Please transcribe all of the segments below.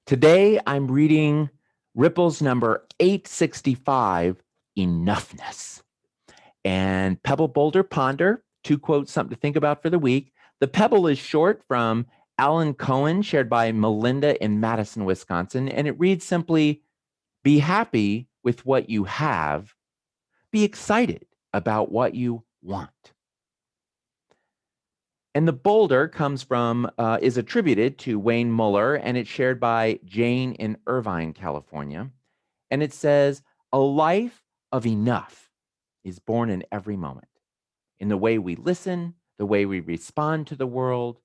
Today, I'm reading Ripples number 865, Enoughness. And Pebble, Boulder, Ponder, 2 quotes, something to think about for the week. The Pebble is short from Alan Cohen, shared by Melinda in Madison, Wisconsin. And it reads simply, be happy with what you have. Be excited about what you want. And the boulder is attributed to Wayne Muller, and it's shared by Jane in Irvine, California. And it says, a life of enough is born in every moment, in the way we listen, the way we respond to the world,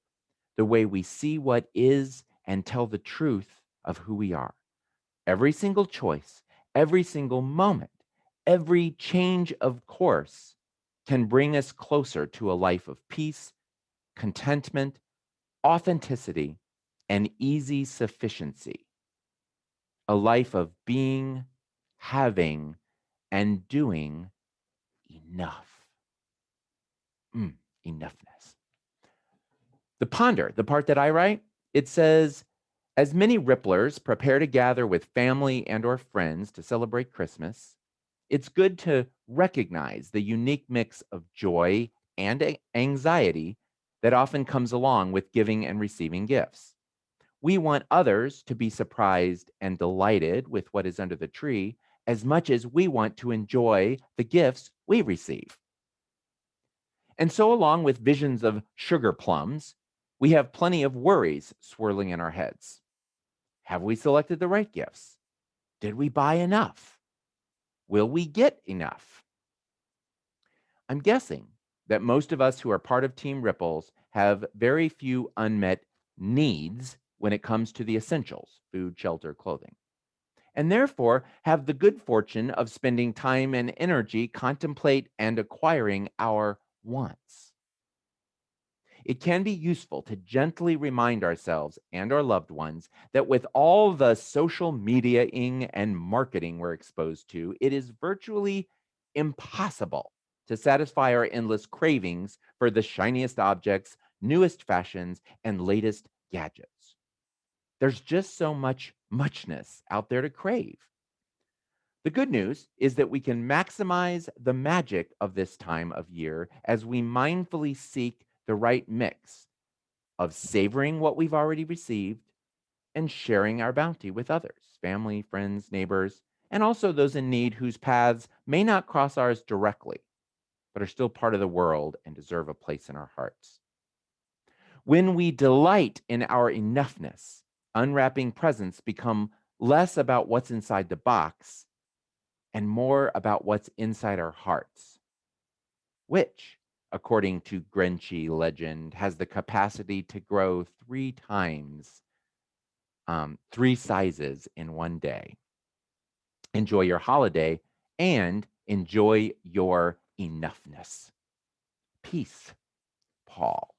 the way we see what is and tell the truth of who we are. Every single choice, every single moment, every change of course can bring us closer to a life of peace, contentment, authenticity, and easy sufficiency. A life of being, having, and doing enough. Enoughness. The ponder, the part that I write, it says, as many ripplers prepare to gather with family and or friends to celebrate Christmas, it's good to recognize the unique mix of joy and anxiety that often comes along with giving and receiving gifts. We want others to be surprised and delighted with what is under the tree as much as we want to enjoy the gifts we receive. And so, along with visions of sugar plums, we have plenty of worries swirling in our heads. Have we selected the right gifts? Did we buy enough? Will we get enough? I'm guessing that most of us who are part of Team Ripples have very few unmet needs when it comes to the essentials, food, shelter, clothing, and therefore have the good fortune of spending time and energy contemplate and acquiring our wants. It can be useful to gently remind ourselves and our loved ones that with all the social media-ing and marketing we're exposed to, it is virtually impossible to satisfy our endless cravings for the shiniest objects, newest fashions, and latest gadgets. There's just so much muchness out there to crave. The good news is that we can maximize the magic of this time of year as we mindfully seek the right mix of savoring what we've already received and sharing our bounty with others, family, friends, neighbors, and also those in need whose paths may not cross ours directly, but are still part of the world and deserve a place in our hearts. When we delight in our enoughness, unwrapping presents become less about what's inside the box and more about what's inside our hearts, which, according to Grinchy legend, has the capacity to grow 3 times, 3 sizes in one day. Enjoy your holiday and enjoy your enoughness. Peace, Paul.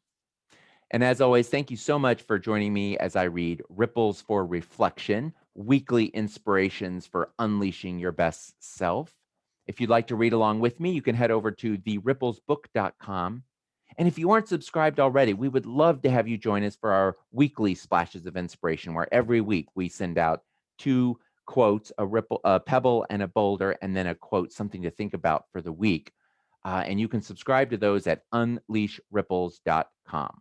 And as always, thank you so much for joining me as I read Ripples for Reflection, weekly inspirations for unleashing your best self. If you'd like to read along with me, you can head over to theripplesbook.com. And if you aren't subscribed already, we would love to have you join us for our weekly splashes of inspiration, where every week we send out 2 quotes, a pebble and a boulder, and then a quote, something to think about for the week. And you can subscribe to those at unleashripples.com.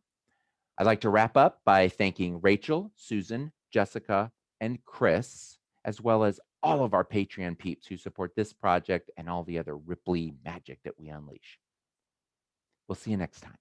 I'd like to wrap up by thanking Rachel, Susan, Jessica, and Chris, as well as all of our Patreon peeps who support this project and all the other Ripley magic that we unleash. We'll see you next time.